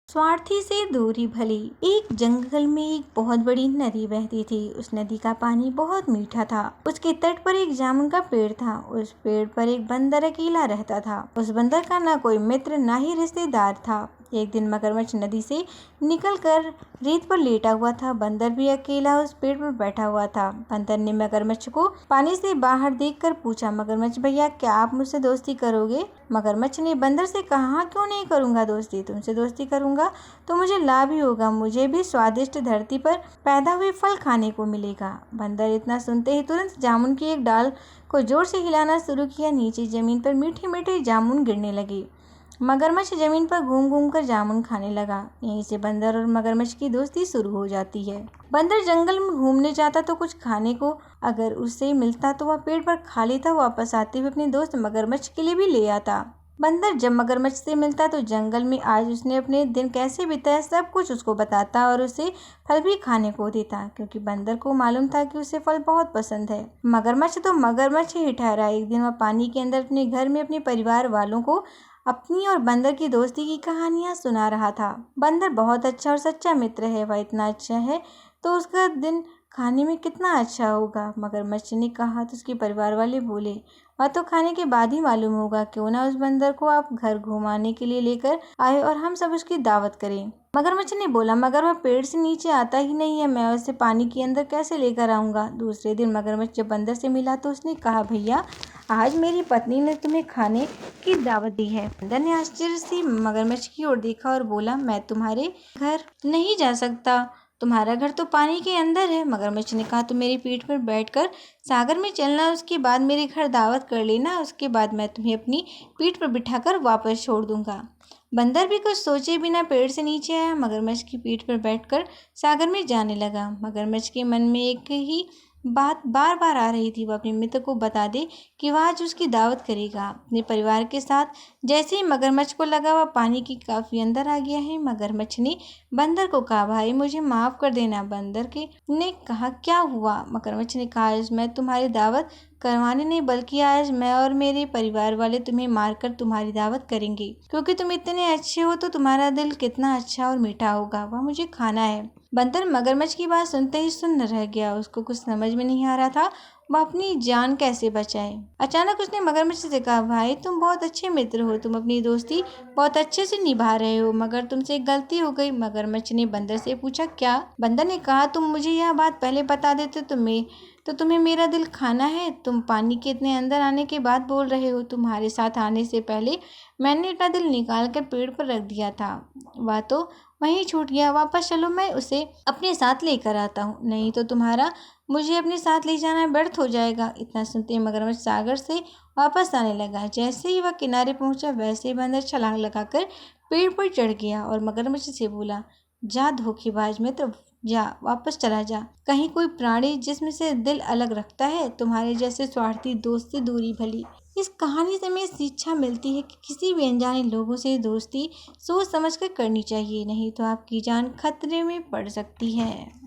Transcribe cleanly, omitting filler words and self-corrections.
स्वार्थी से दूरी भली। एक जंगल में एक बहुत बड़ी नदी बहती थी। उस नदी का पानी बहुत मीठा था। उसके तट पर एक जामुन का पेड़ था। उस पेड़ पर एक बंदर अकेला रहता था। उस बंदर का ना कोई मित्र ना ही रिश्तेदार था। एक दिन मगरमच्छ नदी से निकलकर रेत पर लेटा हुआ था। बंदर भी अकेला उस पेड़ पर बैठा हुआ था। बंदर ने मगरमच्छ को पानी से बाहर देखकर पूछा, मगरमच्छ भैया, क्या आप मुझसे दोस्ती करोगे? मगरमच्छ ने बंदर से कहा, क्यों नहीं करूंगा दोस्ती, तुमसे दोस्ती करूंगा तो मुझे लाभ ही होगा। मुझे भी स्वादिष्ट धरती पर पैदा हुए फल खाने को मिलेगा। बंदर इतना सुनते ही तुरंत जामुन की एक डाल को जोर से हिलाना शुरू किया। नीचे जमीन पर मीठे मीठे जामुन गिरने लगे। मगरमच्छ जमीन पर घूम घूम कर जामुन खाने लगा। यहीं से बंदर और मगरमच्छ की दोस्ती शुरू हो जाती है। बंदर जंगल में घूमने जाता तो कुछ खाने को अगर उससे मिलता तो वह पेड़ पर खा लेता। वापस आते हुए अपने दोस्त मगरमच्छ के लिए भी ले आता। बंदर जब मगरमच्छ से मिलता तो जंगल में आज उसने अपने दिन कैसे बिताए सब कुछ उसको बताता और उसे फल भी खाने को देता, क्योंकि बंदर को मालूम था कि उसे फल बहुत पसंद है। मगरमच्छ तो मगरमच्छ ही ठहरा। एक दिन वह पानी के अंदर अपने घर में अपने परिवार वालों को अपनी और बंदर की दोस्ती की कहानियां सुना रहा था। बंदर बहुत अच्छा और सच्चा मित्र है। वह इतना अच्छा है तो उसका दिन खाने में कितना अच्छा होगा। मगरमच्छ ने कहा तो उसके परिवार वाले बोले, वह तो खाने के बाद ही मालूम होगा। क्यों ना उस बंदर को आप घर घुमाने के लिए लेकर आए और हम सब उसकी दावत करें। मगरमच्छ ने बोला, मगर वह पेड़ से नीचे आता ही नहीं है, मैं उसे पानी के अंदर कैसे लेकर आऊंगा। दूसरे दिन मगरमच्छ जब बंदर से मिला तो उसने कहा, भैया, आज मेरी पत्नी ने तुम्हें खाने की दावत दी है। बंदर ने आश्चर्य से मगरमच्छ की ओर देखा और बोला, मैं तुम्हारे घर नहीं जा सकता, तुम्हारा घर तो पानी के अंदर है। मगरमच्छ ने कहा, तो मेरी पीठ पर बैठकर सागर में चलना, उसके बाद मेरे घर दावत कर लेना, उसके बाद मैं तुम्हें अपनी पीठ पर बिठाकर वापस छोड़ दूंगा। बंदर भी कुछ सोचे बिना पेड़ से नीचे आया। मगरमच्छ की पीठ पर बैठकर सागर में जाने लगा। मगरमच्छ के मन में एक ही बात बार बार आ रही थी, वह अपने मित्र को बता दे कि वह आज उसकी दावत करेगा अपने परिवार के साथ। जैसे ही मगरमच्छ को लगा वह पानी की काफी अंदर आ गया है, मगरमच्छ ने बंदर को कहा, भाई मुझे माफ कर देना। बंदर के ने कहा, क्या हुआ? मगरमच्छ ने कहा, आज मैं तुम्हारी दावत करवाने नहीं बल्कि आज मैं और मेरे परिवार वाले तुम्हें मारकर तुम्हारी दावत करेंगे, क्योंकि तुम इतने अच्छे हो तो तुम्हारा दिल कितना अच्छा और मीठा होगा, वह मुझे खाना है। बंदर मगरमच्छ की बात सुनते ही सुन्न रह गया। उसको कुछ समझ में नहीं आ रहा था वह अपनी जान कैसे बचाए। अचानक उसने मगरमच्छ से कहा, भाई तुम बहुत अच्छे मित्र हो, तुम अपनी दोस्ती बहुत अच्छे से निभा रहे हो, मगर तुमसे एक गलती हो गई। मगरमच्छ ने बंदर से पूछा, क्या? बंदर ने कहा, तुम मुझे यह बात पहले बता देते तो तुम्हें मेरा दिल खाना है। तुम पानी के इतने अंदर आने के बाद बोल रहे हो। तुम्हारे साथ आने से पहले मैंने अपना दिल निकाल कर पेड़ पर रख दिया था, वह तो वहीं छूट गया। वापस चलो, मैं उसे अपने साथ लेकर आता हूँ, नहीं तो तुम्हारा मुझे अपने साथ ले जाना व्यर्थ हो जाएगा। इतना सुनते ही मगरमच्छ सागर से वापस आने लगा। जैसे ही वह किनारे पहुंचा वैसे ही बंदर छलांग लगाकर पेड़ पर चढ़ गया और मगरमच्छ से बोला, जा धोखेबाज मित्र, जा वापस चला जा। कहीं कोई प्राणी जिसमें से दिल अलग रखता है, तुम्हारे जैसे स्वार्थी दोस्त से दूरी भली। इस कहानी से हमें शिक्षा मिलती है कि किसी भी अनजाने लोगों से दोस्ती सोच समझ कर करनी चाहिए, नहीं तो आपकी जान खतरे में पड़ सकती है।